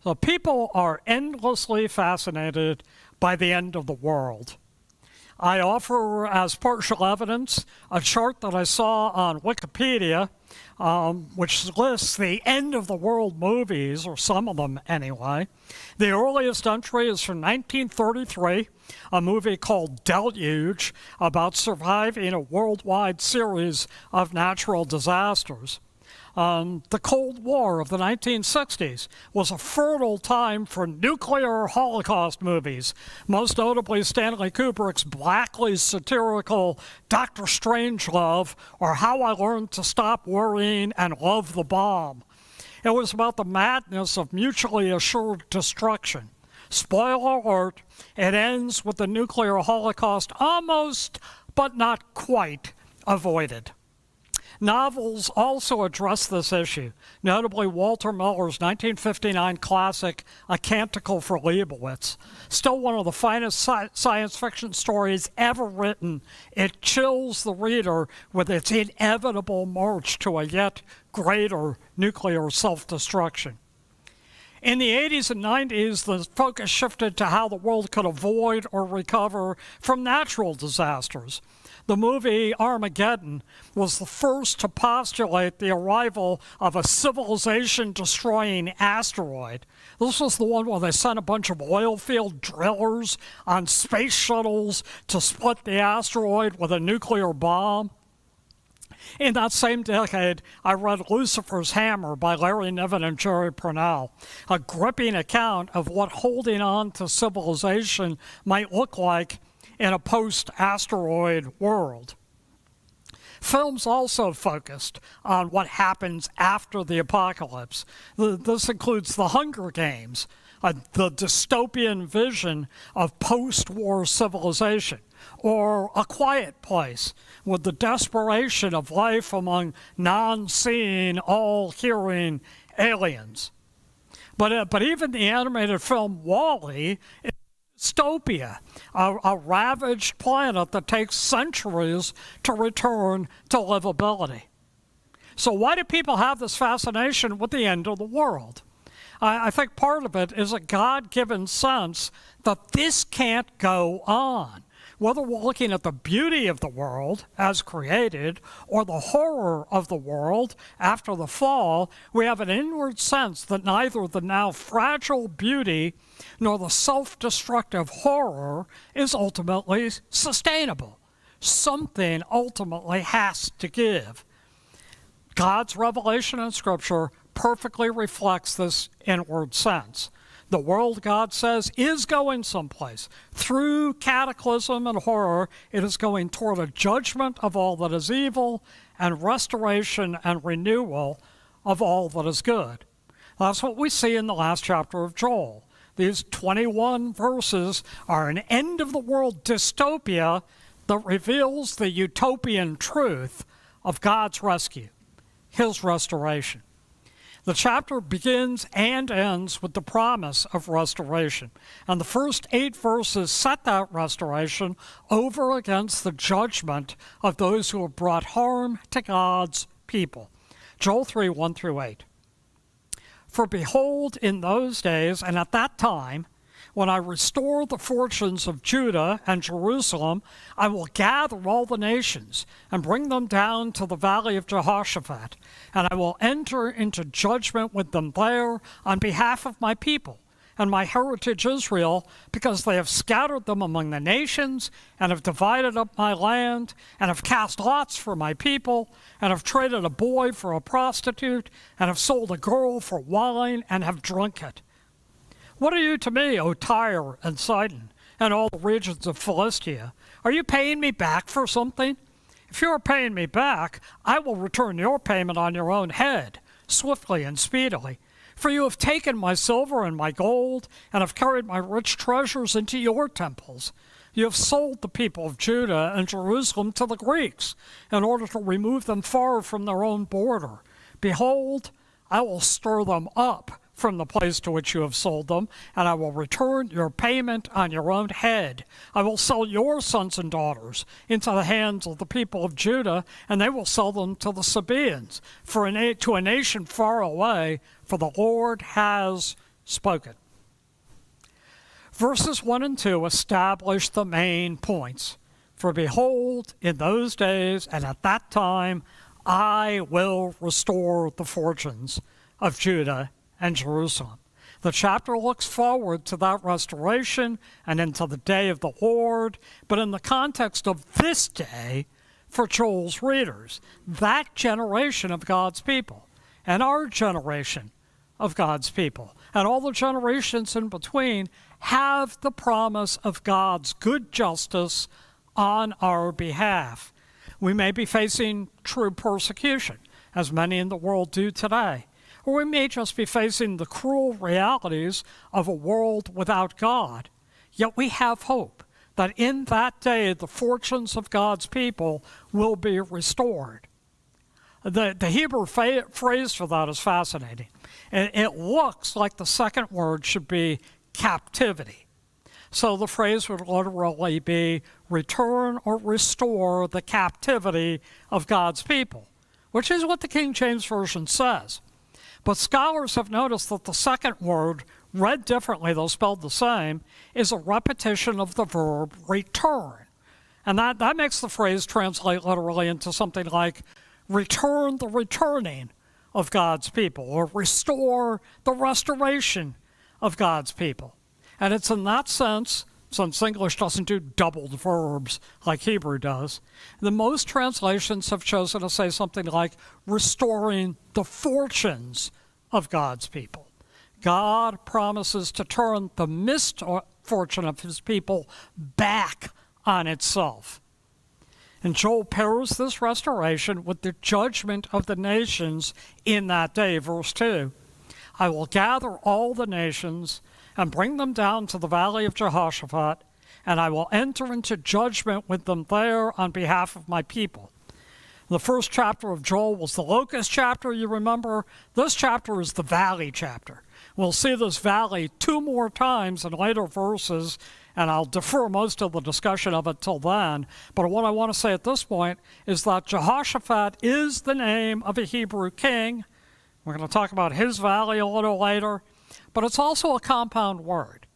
So people are endlessly fascinated by the end of the world. I offer as partial evidence a chart that I saw on Wikipedia, which lists the end of the world movies, or some of them anyway. The earliest entry is from 1933, a movie called Deluge, about surviving a worldwide series of natural disasters. The Cold War of the 1960s was a fertile time for nuclear Holocaust movies, most notably Stanley Kubrick's blackly satirical Dr. Strangelove, or How I Learned to Stop Worrying and Love the Bomb. It was about the madness of mutually assured destruction. Spoiler alert, it ends with the nuclear Holocaust almost, but not quite, avoided. Novels also address this issue, notably Walter Miller's 1959 classic, A Canticle for Leibowitz. Still one of the finest science fiction stories ever written, it chills the reader with its inevitable march to a yet greater nuclear self-destruction. In the 80s and 90s, the focus shifted to how the world could avoid or recover from natural disasters. The movie Armageddon was the first to postulate the arrival of a civilization-destroying asteroid. This was the one where they sent a bunch of oil field drillers on space shuttles to split the asteroid with a nuclear bomb. In that same decade, I read Lucifer's Hammer by Larry Niven and Jerry Pournelle, a gripping account of what holding on to civilization might look like in a post-asteroid world. Films also focused on what happens after the apocalypse. This includes The Hunger Games, the dystopian vision of post-war civilization, or A Quiet Place, with the desperation of life among non-seeing, all-hearing aliens. But even the animated film WALL-E is dystopia, a ravaged planet that takes centuries to return to livability. So why do people have this fascination with the end of the world? I think part of it is a God-given sense that this can't go on. Whether we're looking at the beauty of the world as created or the horror of the world after the fall, we have an inward sense that neither the now fragile beauty nor the self-destructive horror is ultimately sustainable. Something ultimately has to give. God's revelation in Scripture perfectly reflects this inward sense. The world, God says, is going someplace. Through cataclysm and horror, it is going toward a judgment of all that is evil and restoration and renewal of all that is good. That's what we see in the last chapter of Joel. These 21 verses are an end-of-the-world dystopia that reveals the utopian truth of God's rescue, His restoration. The chapter begins and ends with the promise of restoration. And the first 8 verses set that restoration over against the judgment of those who have brought harm to God's people. Joel 3, 1 through 8. For behold, in those days and at that time, when I restore the fortunes of Judah and Jerusalem, I will gather all the nations and bring them down to the valley of Jehoshaphat, and I will enter into judgment with them there on behalf of my people and my heritage Israel, because they have scattered them among the nations and have divided up my land and have cast lots for my people and have traded a boy for a prostitute and have sold a girl for wine and have drunk it. What are you to me, O Tyre and Sidon, and all the regions of Philistia? Are you paying me back for something? If you are paying me back, I will return your payment on your own head, swiftly and speedily. For you have taken my silver and my gold, and have carried my rich treasures into your temples. You have sold the people of Judah and Jerusalem to the Greeks, in order to remove them far from their own border. Behold, I will stir them up from the place to which you have sold them, and I will return your payment on your own head. I will sell your sons and daughters into the hands of the people of Judah, and they will sell them to the Sabaeans, to a nation far away, for the Lord has spoken. Verses 1 and 2 establish the main points. For behold, in those days and at that time, I will restore the fortunes of Judah and Jerusalem. The chapter looks forward to that restoration and into the day of the Lord, but in the context of this day, for Joel's readers, that generation of God's people, and our generation of God's people, and all the generations in between, have the promise of God's good justice on our behalf. We may be facing true persecution, as many in the world do today, or we may just be facing the cruel realities of a world without God. Yet we have hope that in that day the fortunes of God's people will be restored. The Hebrew phrase for that is fascinating. It looks like the second word should be captivity. So the phrase would literally be return or restore the captivity of God's people, which is what the King James Version says. But scholars have noticed that the second word, read differently though spelled the same, is a repetition of the verb return. And that makes the phrase translate literally into something like return the returning of God's people, or restore the restoration of God's people. And it's in that sense, since English doesn't do doubled verbs like Hebrew does, the most translations have chosen to say something like restoring the fortunes of God's people. God promises to turn the misfortune of his people back on itself. And Joel pairs this restoration with the judgment of the nations in that day. Verse 2, I will gather all the nations and bring them down to the valley of Jehoshaphat, and I will enter into judgment with them there on behalf of my people. The first chapter of Joel was the locust chapter, you remember. This chapter is the valley chapter. We'll see this valley 2 more times in later verses, and I'll defer most of the discussion of it till then. But what I want to say at this point is that Jehoshaphat is the name of a Hebrew king. We're going to talk about his valley a little later. But it's also a compound word.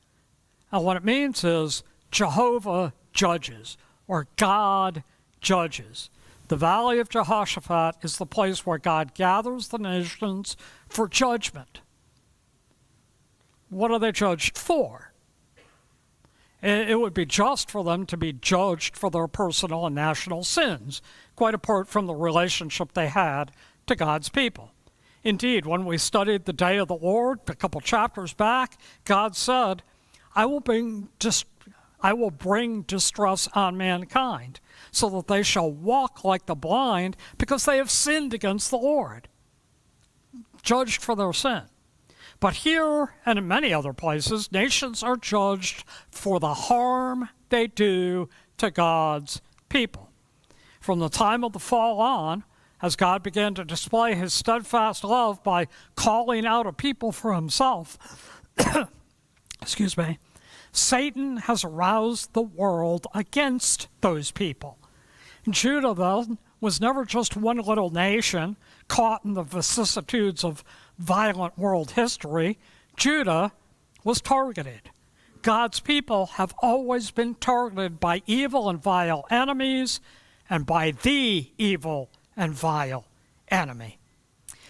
And what it means is Jehovah judges, or God judges. The valley of Jehoshaphat is the place where God gathers the nations for judgment. What are they judged for? It would be just for them to be judged for their personal and national sins, quite apart from the relationship they had to God's people. Indeed, when we studied the day of the Lord a couple chapters back, God said, I will bring distress on mankind, so that they shall walk like the blind, because they have sinned against the Lord, judged for their sin. But here, and in many other places, nations are judged for the harm they do to God's people. From the time of the fall on, as God began to display his steadfast love by calling out a people for himself, excuse me, Satan has aroused the world against those people. Judah, then, was never just one little nation caught in the vicissitudes of violent world history. Judah was targeted. God's people have always been targeted by evil and vile enemies, and by the evil and vile enemy.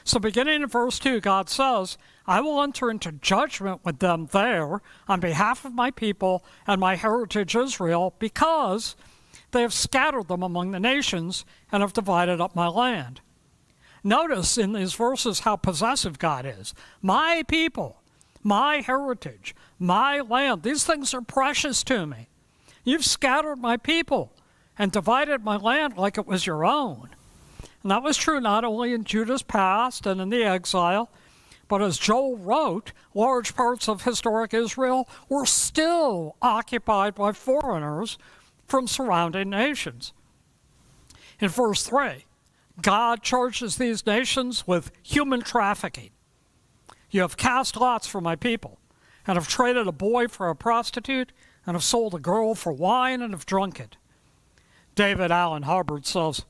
So beginning in verse 2, God says, I will enter into judgment with them there on behalf of my people and my heritage Israel, because they have scattered them among the nations and have divided up my land. Notice in these verses how possessive God is. My people, my heritage, my land, these things are precious to me. You've scattered my people and divided my land like it was your own. And that was true not only in Judah's past and in the exile, but as Joel wrote, large parts of historic Israel were still occupied by foreigners from surrounding nations. In verse 3, God charges these nations with human trafficking. You have cast lots for my people, and have traded a boy for a prostitute, and have sold a girl for wine, and have drunk it. David Allen Hubbard says,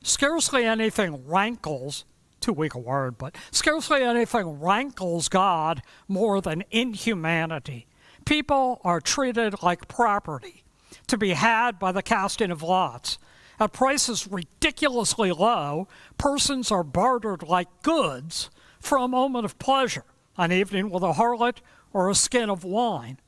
scarcely anything rankles too weak a word, but scarcely anything rankles God more than inhumanity. People are treated like property, to be had by the casting of lots. At prices ridiculously low, persons are bartered like goods for a moment of pleasure, an evening with a harlot or a skin of wine.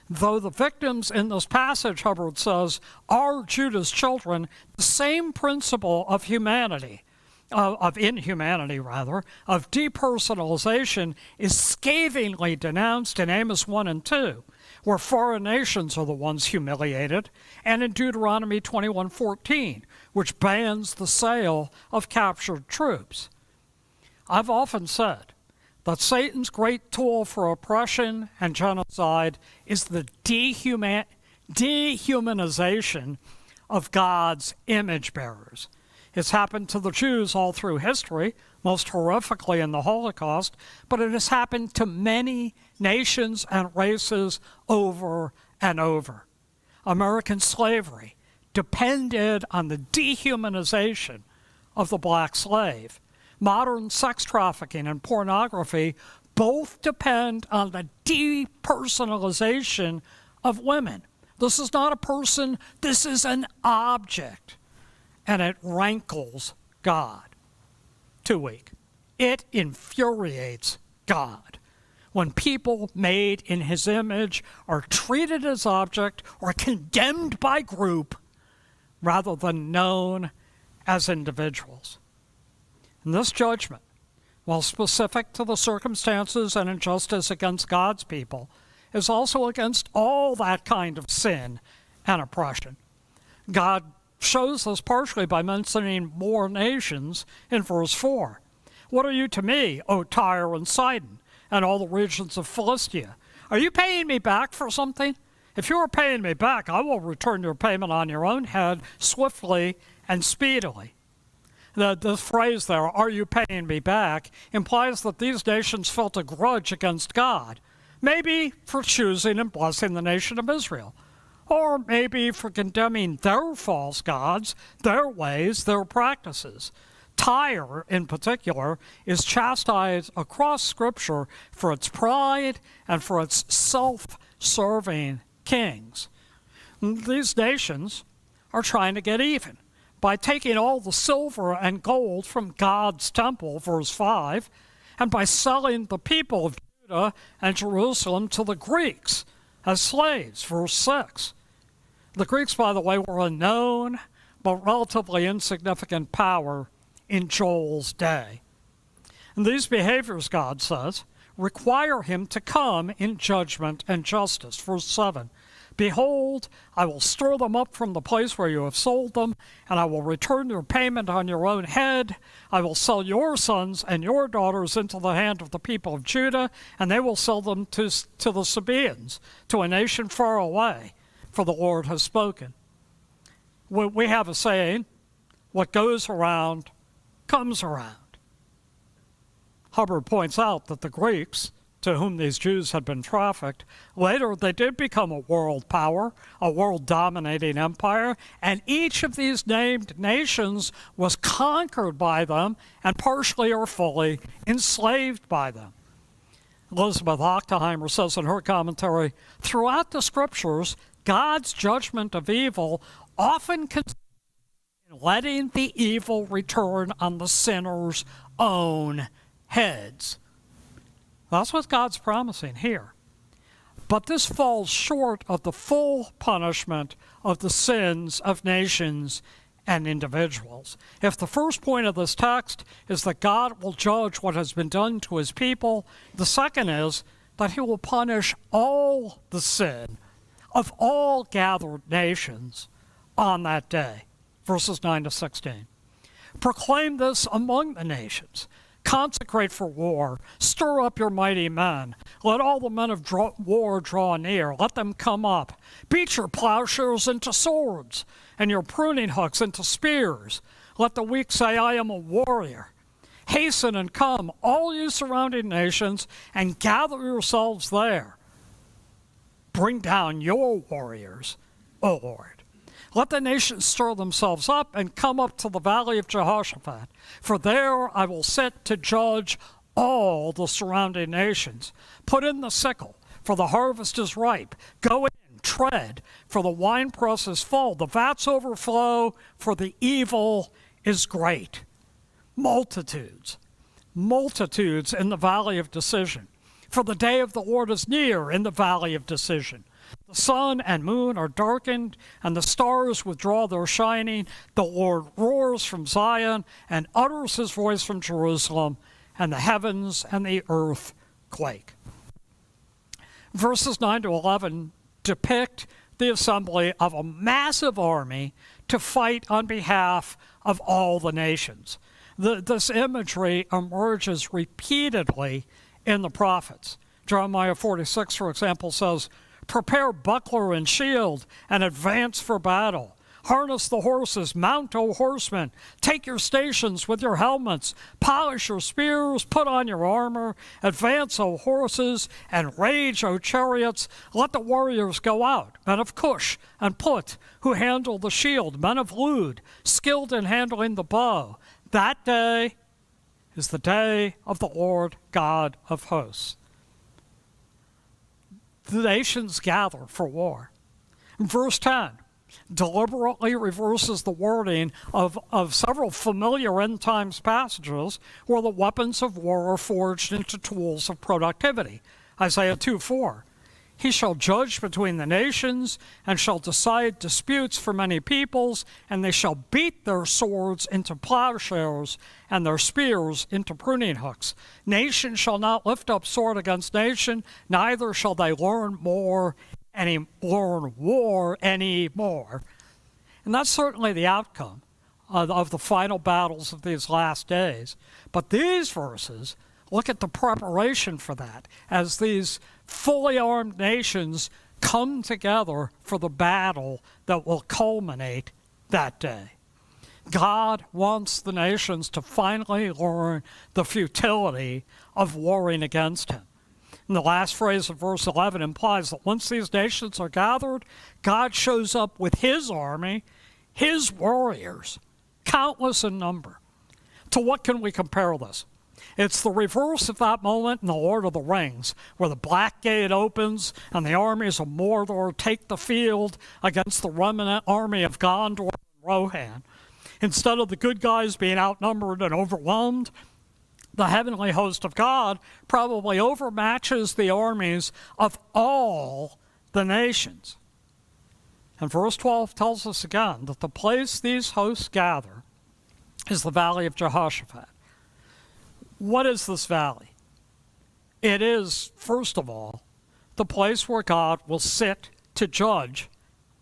Though the victims in this passage, Hubbard says, are Judah's children, the same principle of humanity, of inhumanity rather, of depersonalization is scathingly denounced in Amos 1 and 2, where foreign nations are the ones humiliated, and in Deuteronomy 21:14, which bans the sale of captured troops. I've often said that Satan's great tool for oppression and genocide is the dehumanization of God's image bearers. It's happened to the Jews all through history, most horrifically in the Holocaust, but it has happened to many nations and races over and over. American slavery depended on the dehumanization of the black slave. Modern sex trafficking and pornography both depend on the depersonalization of women. This is not a person, this is an object. And it rankles God. Too weak. It infuriates God when people made in his image are treated as object or condemned by group rather than known as individuals. And this judgment, while specific to the circumstances and injustice against God's people, is also against all that kind of sin and oppression. God shows this partially by mentioning more nations in verse 4. What are you to me, O Tyre and Sidon, and all the regions of Philistia? Are you paying me back for something? If you are paying me back, I will return your payment on your own head swiftly and speedily. The phrase there, are you paying me back, implies that these nations felt a grudge against God, maybe for choosing and blessing the nation of Israel, or maybe for condemning their false gods, their ways, their practices. Tyre, in particular, is chastised across Scripture for its pride and for its self-serving kings. These nations are trying to get even by taking all the silver and gold from God's temple, verse 5, and by selling the people of Judah and Jerusalem to the Greeks as slaves, verse 6. The Greeks, by the way, were a known but relatively insignificant power in Joel's day. And these behaviors, God says, require him to come in judgment and justice. Verse 7, behold, I will stir them up from the place where you have sold them, and I will return your payment on your own head. I will sell your sons and your daughters into the hand of the people of Judah, and they will sell them to the Sabaeans, to a nation far away, for the Lord has spoken. We have a saying, what goes around comes around. Hubbard points out that the Greeks, to whom these Jews had been trafficked, later they did become a world power, a world-dominating empire, and each of these named nations was conquered by them and partially or fully enslaved by them. Elizabeth Ochtenheimer says in her commentary, throughout the Scriptures, God's judgment of evil often consists in letting the evil return on the sinner's own heads. That's what God's promising here. But this falls short of the full punishment of the sins of nations and individuals. If the first point of this text is that God will judge what has been done to his people, the second is that he will punish all the sin of all gathered nations on that day. Verses 9 to 16. Proclaim this among the nations. Consecrate for war. Stir up your mighty men. Let all the men of war draw near. Let them come up. Beat your plowshares into swords, and your pruning hooks into spears. Let the weak say, I am a warrior. Hasten and come, all you surrounding nations, and gather yourselves there. Bring down your warriors, O Lord. Let the nations stir themselves up and come up to the valley of Jehoshaphat, for there I will sit to judge all the surrounding nations. Put in the sickle, for the harvest is ripe. Go in, tread, for the winepress is full. The vats overflow, for the evil is great. Multitudes in the valley of decision. For the day of the Lord is near in the valley of decision. The sun and moon are darkened, and the stars withdraw their shining. The Lord roars from Zion and utters his voice from Jerusalem, and the heavens and the earth quake. Verses 9 to 11 depict the assembly of a massive army to fight on behalf of all the nations. This imagery emerges repeatedly in the prophets. Jeremiah 46, for example, says, "Prepare buckler and shield and advance for battle. Harness the horses, mount, O horsemen. Take your stations with your helmets. Polish your spears, put on your armor. Advance, O horses, and rage, O chariots. Let the warriors go out, men of Cush and Put, who handle the shield, men of Lud, skilled in handling the bow. That day is the day of the Lord God of hosts." The nations gather for war. Verse 10 deliberately reverses the wording of several familiar end times passages where the weapons of war are forged into tools of productivity. Isaiah 2:4, "He shall judge between the nations and shall decide disputes for many peoples, and they shall beat their swords into plowshares and their spears into pruning hooks. Nation shall not lift up sword against nation, neither shall they learn war anymore." And that's certainly the outcome of the final battles of these last days. But these verses look at the preparation for that as these fully armed nations come together for the battle that will culminate that day. God wants the nations to finally learn the futility of warring against him. And the last phrase of verse 11 implies that once these nations are gathered, God shows up with his army, his warriors, countless in number. To what can we compare this? It's the reverse of that moment in The Lord of the Rings, where the Black Gate opens and the armies of Mordor take the field against the remnant army of Gondor and Rohan. Instead of the good guys being outnumbered and overwhelmed, the heavenly host of God probably overmatches the armies of all the nations. And verse 12 tells us again that the place these hosts gather is the valley of Jehoshaphat. What is this valley? It is, first of all, the place where God will sit to judge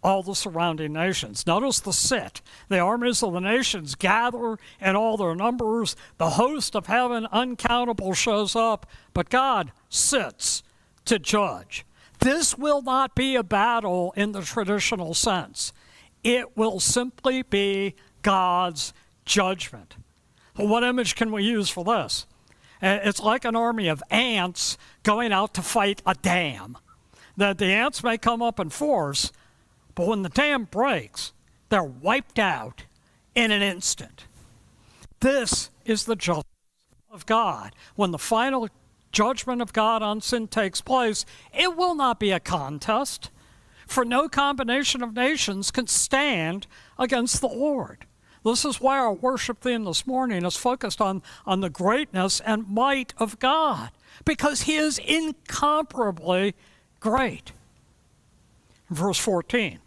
all the surrounding nations. Notice the sit. The armies of the nations gather in all their numbers. The host of heaven, uncountable, shows up, but God sits to judge. This will not be a battle in the traditional sense. It will simply be God's judgment. Well, what image can we use for this? It's like an army of ants going out to fight a dam. The ants may come up in force, but when the dam breaks, they're wiped out in an instant. This is the justice of God. When the final judgment of God on sin takes place, it will not be a contest, for no combination of nations can stand against the Lord. This is why our worship theme this morning is focused on the greatness and might of God, because he is incomparably great. Verse 14,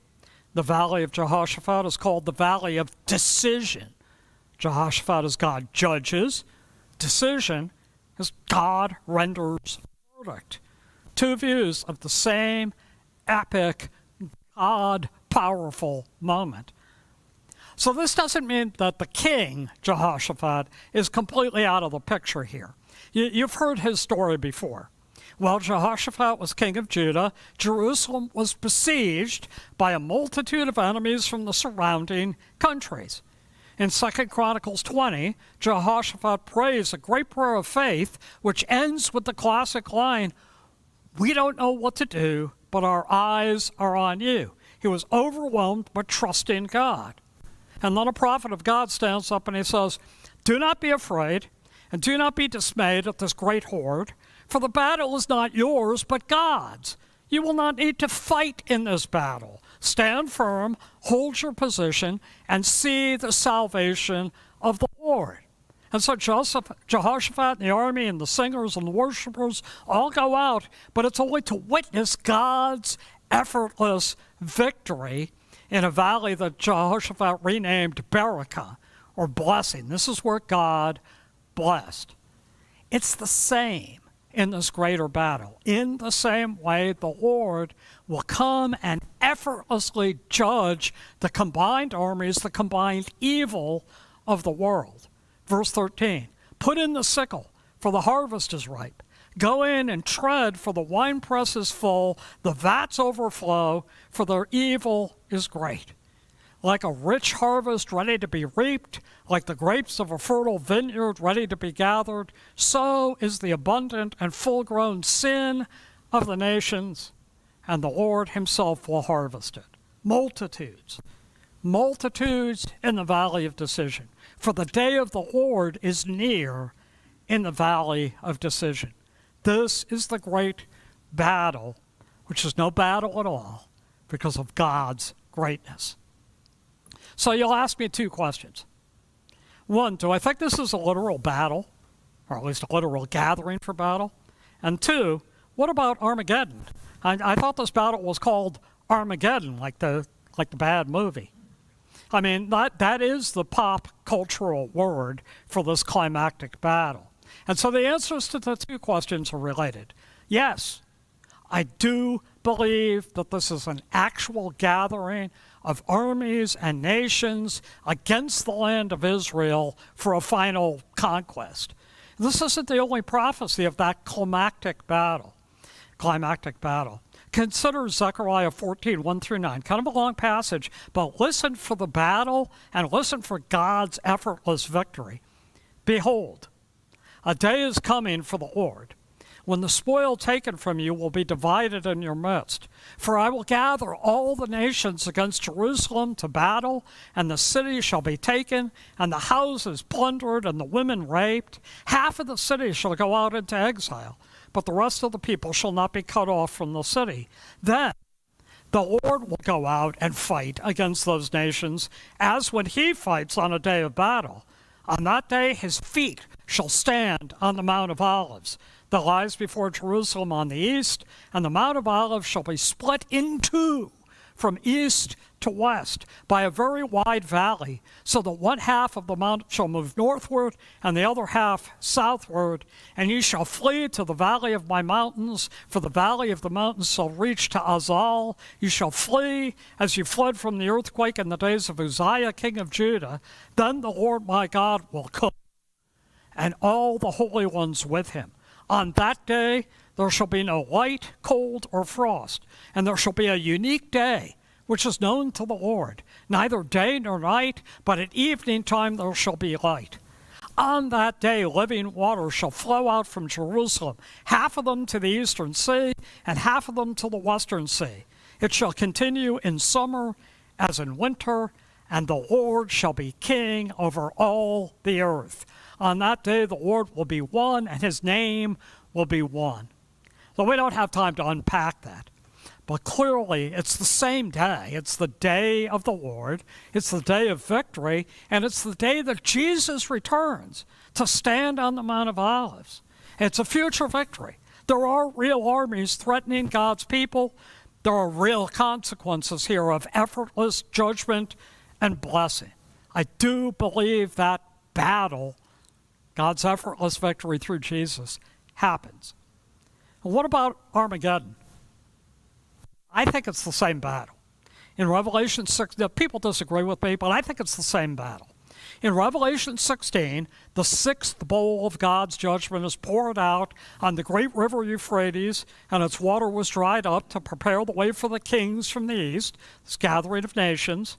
the valley of Jehoshaphat is called the valley of decision. Jehoshaphat is God judges. Decision is God renders verdict. Two views of the same epic, God-powerful moment. So this doesn't mean that the king, Jehoshaphat, is completely out of the picture here. You've heard his story before. While Jehoshaphat was king of Judah, Jerusalem was besieged by a multitude of enemies from the surrounding countries. In 2 Chronicles 20, Jehoshaphat prays a great prayer of faith, which ends with the classic line, "We don't know what to do, but our eyes are on you." He was overwhelmed but trusting God. And then a prophet of God stands up and he says, "Do not be afraid and do not be dismayed at this great horde, for the battle is not yours but God's. You will not need to fight in this battle. Stand firm, hold your position, and see the salvation of the Lord." And so Jehoshaphat and the army and the singers and the worshipers all go out, but it's only to witness God's effortless victory in a valley that Jehoshaphat renamed Barakah, or blessing. This is where God blessed. It's the same in this greater battle. In the same way, the Lord will come and effortlessly judge the combined armies, the combined evil of the world. Verse 13, "Put in the sickle, for the harvest is ripe. Go in and tread, for the winepress is full, the vats overflow, for their evil is great. Like a rich harvest ready to be reaped, like the grapes of a fertile vineyard ready to be gathered, so is the abundant and full-grown sin of the nations, and the Lord himself will harvest it." Multitudes in the valley of decision. For the day of the Lord is near in the valley of decision. This is the great battle, which is no battle at all because of God's greatness. So you'll ask me two questions. One, do I think this is a literal battle, or at least a literal gathering for battle? And two, what about Armageddon? I thought this battle was called Armageddon, like the bad movie. I mean, that is the pop cultural word for this climactic battle. And so the answers to the two questions are related. Yes, I do believe that this is an actual gathering of armies and nations against the land of Israel for a final conquest. This isn't the only prophecy of that climactic battle. Consider Zechariah 14, 1 through 9. Kind of a long passage, but listen for the battle and listen for God's effortless victory. "Behold, a day is coming for the Lord, when the spoil taken from you will be divided in your midst. For I will gather all the nations against Jerusalem to battle, and the city shall be taken, and the houses plundered, and the women raped. Half of the city shall go out into exile, but the rest of the people shall not be cut off from the city. Then the Lord will go out and fight against those nations, as when he fights on a day of battle. On that day his feet shall stand on the Mount of Olives that lies before Jerusalem on the east, and the Mount of Olives shall be split in two from east to west by a very wide valley, so that one half of the mount shall move northward and the other half southward. And ye shall flee to the valley of my mountains, for the valley of the mountains shall reach to Azal. You shall flee as you fled from the earthquake in the days of Uzziah king of Judah. Then the Lord my God will come, and all the holy ones with him. On that day there shall be no light, cold, or frost, and there shall be a unique day, which is known to the Lord, neither day nor night, but at evening time there shall be light. On that day living waters shall flow out from Jerusalem, half of them to the eastern sea, and half of them to the western sea. It shall continue in summer as in winter, and the Lord shall be king over all the earth. On that day the Lord will be one, and his name will be one. So we don't have time to unpack that. But clearly, it's the same day. It's the day of the Lord. It's the day of victory. And it's the day that Jesus returns to stand on the Mount of Olives. It's a future victory. There are real armies threatening God's people. There are real consequences here of effortless judgment and blessing. I do believe that battle, God's effortless victory through Jesus, happens. What about Armageddon? I think it's the same battle. In Revelation 6, people disagree with me, but I think it's the same battle. In Revelation 16, the sixth bowl of God's judgment is poured out on the great river Euphrates, and its water was dried up to prepare the way for the kings from the east, this gathering of nations.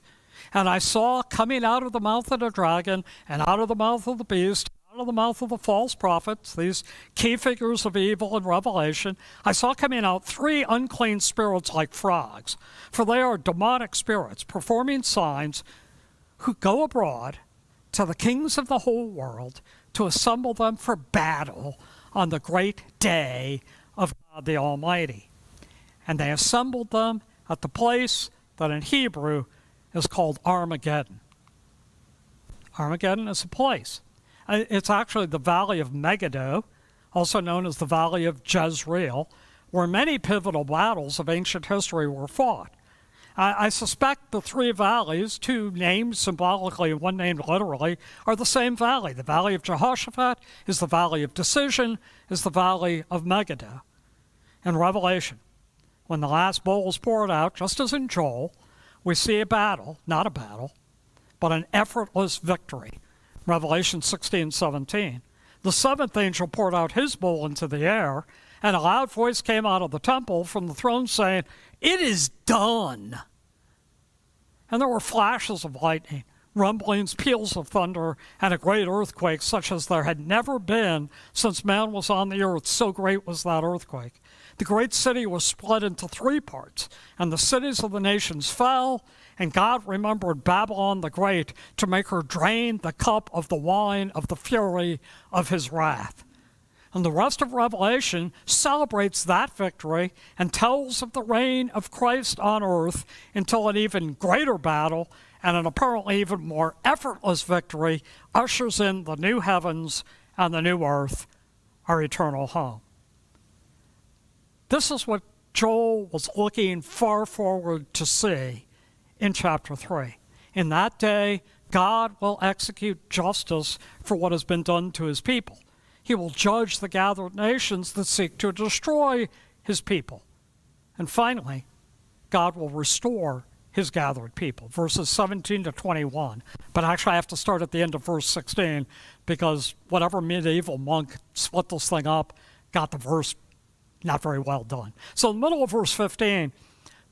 And I saw coming out of the mouth of the dragon, and out of the mouth of the beast, out out of the mouth of the false prophets, these key figures of evil in Revelation, I saw coming out 3 unclean spirits like frogs, for they are demonic spirits performing signs who go abroad to the kings of the whole world to assemble them for battle on the great day of God the Almighty. And they assembled them at the place that in Hebrew is called Armageddon. Armageddon is a place. It's actually the valley of Megiddo, also known as the valley of Jezreel, where many pivotal battles of ancient history were fought. I suspect the 3 valleys, 2 named symbolically and 1 named literally, are the same valley. The valley of Jehoshaphat is the valley of decision, is the valley of Megiddo. In Revelation, when the last bowl is poured out, just as in Joel, we see a battle, not a battle, but an effortless victory. Revelation 16:17. The 7th angel poured out his bowl into the air, and a loud voice came out of the temple from the throne saying, "It is done." And there were flashes of lightning, rumblings, peals of thunder, and a great earthquake such as there had never been since man was on the earth. So great was that earthquake. The great city was split into 3 parts, and the cities of the nations fell, and God remembered Babylon the Great to make her drain the cup of the wine of the fury of his wrath. And the rest of Revelation celebrates that victory and tells of the reign of Christ on earth until an even greater battle and an apparently even more effortless victory ushers in the new heavens and the new earth, our eternal home. This is what Joel was looking far forward to see in chapter 3. In that day, God will execute justice for what has been done to his people. He will judge the gathered nations that seek to destroy his people. And finally, God will restore his gathered people. Verses 17 to 21. But actually, I have to start at the end of verse 16 because whatever medieval monk split this thing up got the verse not very well done. So in the middle of verse 15,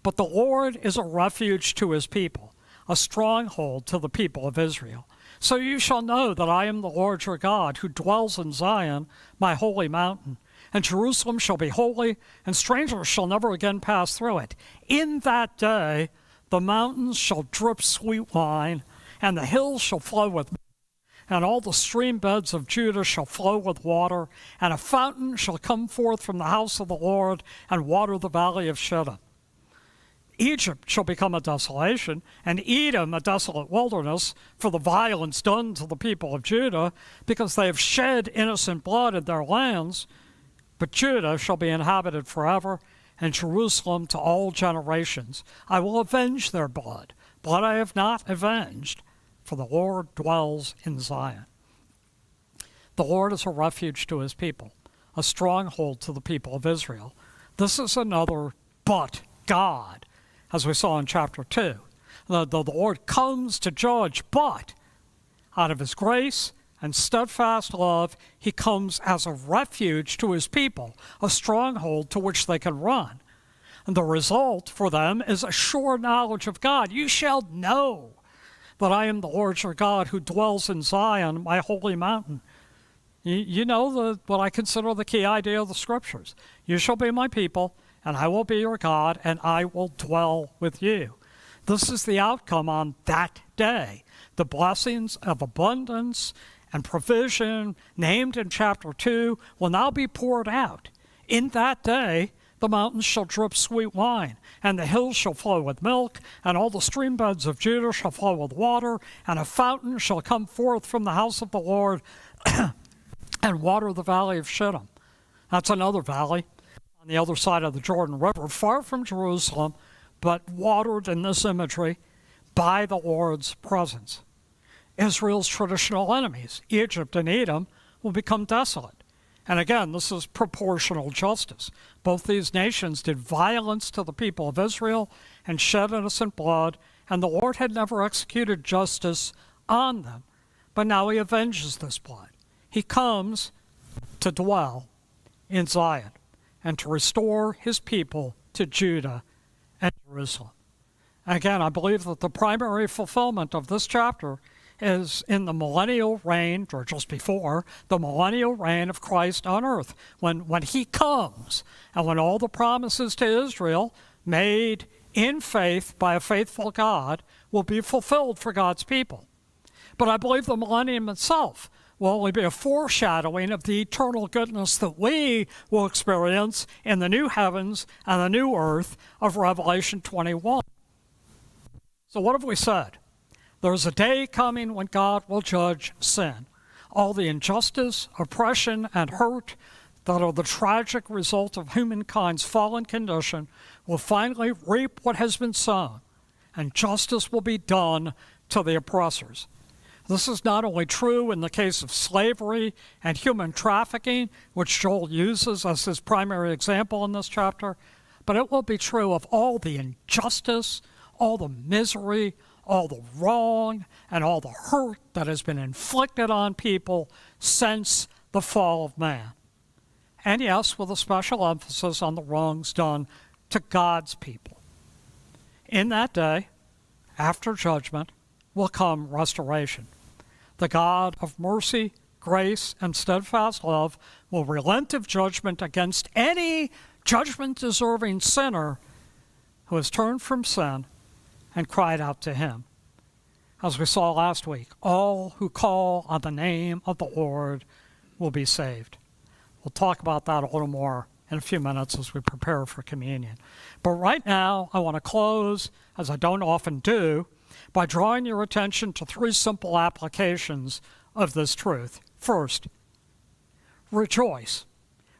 but the Lord is a refuge to his people, a stronghold to the people of Israel. So you shall know that I am the Lord your God, who dwells in Zion, my holy mountain. And Jerusalem shall be holy, and strangers shall never again pass through it. In that day the mountains shall drip sweet wine, and the hills shall flow with milk, and all the stream beds of Judah shall flow with water, and a fountain shall come forth from the house of the Lord, and water the valley of Shittim. Egypt shall become a desolation, and Edom a desolate wilderness, for the violence done to the people of Judah, because they have shed innocent blood in their lands. But Judah shall be inhabited forever, and Jerusalem to all generations. I will avenge their blood, blood I have not avenged, for the Lord dwells in Zion. The Lord is a refuge to his people, a stronghold to the people of Israel. This is another but God, as we saw in chapter 2. The Lord comes to judge, but out of his grace and steadfast love, he comes as a refuge to his people, a stronghold to which they can run. And the result for them is a sure knowledge of God. You shall know that I am the Lord your God who dwells in Zion, my holy mountain. You know what I consider the key idea of the scriptures. You shall be my people, and I will be your God, and I will dwell with you. This is the outcome on that day. The blessings of abundance and provision named in chapter 2 will now be poured out. In that day, the mountains shall drip sweet wine, and the hills shall flow with milk, and all the stream beds of Judah shall flow with water, and a fountain shall come forth from the house of the Lord and water the valley of Shittim. That's another valley on the other side of the Jordan River, far from Jerusalem, but watered in this imagery by the Lord's presence. Israel's traditional enemies, Egypt and Edom, will become desolate. And again, this is proportional justice. Both these nations did violence to the people of Israel and shed innocent blood, and the Lord had never executed justice on them. But now he avenges this blood. He comes to dwell in Zion and to restore his people to Judah and Jerusalem. And again, I believe that the primary fulfillment of this chapter is in the millennial reign, or just before, the millennial reign of Christ on earth, when he comes, and when all the promises to Israel made in faith by a faithful God will be fulfilled for God's people. But I believe the millennium itself will only be a foreshadowing of the eternal goodness that we will experience in the new heavens and the new earth of Revelation 21. So what have we said? There's a day coming when God will judge sin. All the injustice, oppression, and hurt that are the tragic result of humankind's fallen condition will finally reap what has been sown, and justice will be done to the oppressors. This is not only true in the case of slavery and human trafficking, which Joel uses as his primary example in this chapter, but it will be true of all the injustice, all the misery, all the wrong, and all the hurt that has been inflicted on people since the fall of man. And yes, with a special emphasis on the wrongs done to God's people. In that day, after judgment, will come restoration. The God of mercy, grace, and steadfast love will relent of judgment against any judgment-deserving sinner who has turned from sin and cried out to him. As we saw last week, all who call on the name of the Lord will be saved. We'll talk about that a little more in a few minutes as we prepare for communion. But right now, I want to close, as I don't often do, by drawing your attention to three simple applications of this truth. First, rejoice.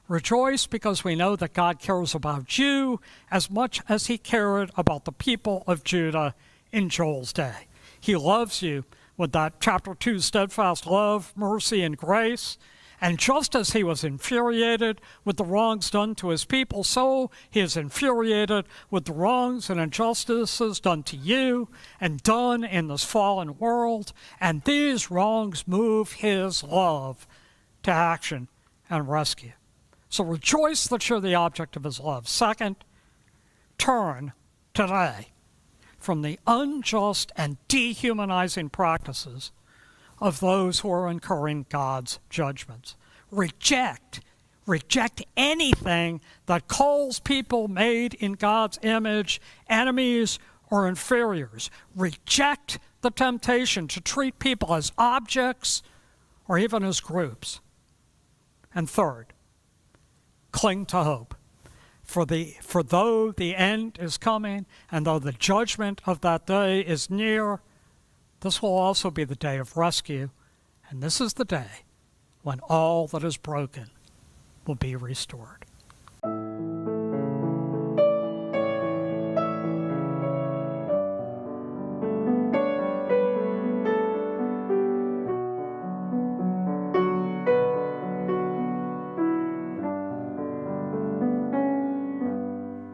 Rejoice because we know that God cares about you as much as he cared about the people of Judah in Joel's day. He loves you with that chapter 2 steadfast love, mercy, and grace. And just as he was infuriated with the wrongs done to his people, so he is infuriated with the wrongs and injustices done to you and done in this fallen world. And these wrongs move his love to action and rescue. So rejoice that you're the object of his love. Second, turn today from the unjust and dehumanizing practices of those who are incurring God's judgments. Reject anything that calls people made in God's image enemies or inferiors. Reject the temptation to treat people as objects or even as groups. And third, cling to hope. For though the end is coming and though the judgment of that day is near, this will also be the day of rescue, and this is the day when all that is broken will be restored.